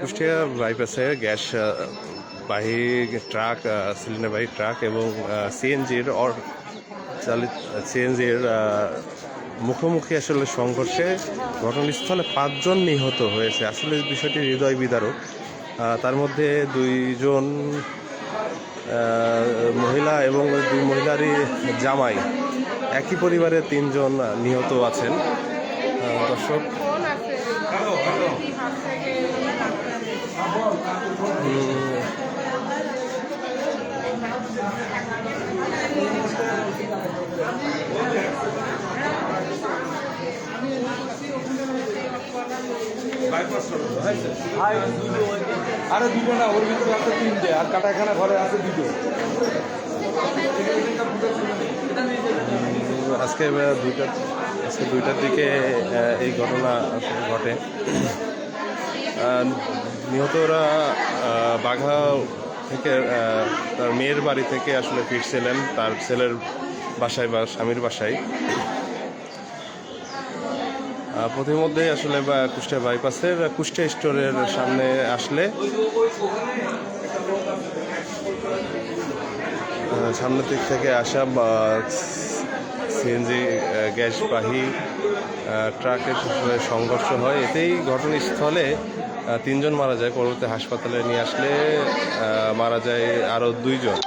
Kushtia বাইপাসে gas বাহী truck, সিলিন্ডারবাহী truck এবং সিএনজির মুখোমুখি আসলে সংঘর্ষে ঘটনাস্থলে 5 জন নিহত হয়েছে। আসলে বিষয়টি হৃদয় বিদারক। তার মধ্যে 2 জন মহিলা এবং 2 মহিলারই জামাই, একই পরিবারে 3 জন নিহত আছেন। দর্শক, আরে দুটো না, ওর ভিতরে আছে 3টে, আর কাটাখানা ঘরে আছে 2টো। আজকে 2টার দিকে এই ঘটনা ঘটে। নিহতরা বাঘা থেকে তার মেয়ের বাড়ি থেকে আসলে ফিরছিলেন তার ছেলের বাসায় বা স্বামীর বাসায়। প্রতিমধ্যেই আসলে কুষ্টিয়া বাইপাসের কুষ্টিয়া স্টোরের সামনে আসলে সামনের দিক থেকে আসা সিএনজি গ্যাসবাহী ট্রাকের সংঘর্ষ হয়। এতেই ঘটনাস্থলে 3 জন মারা যায়। পরবর্তী হাসপাতালে নিয়ে আসলে মারা যায় আরও 2 জন।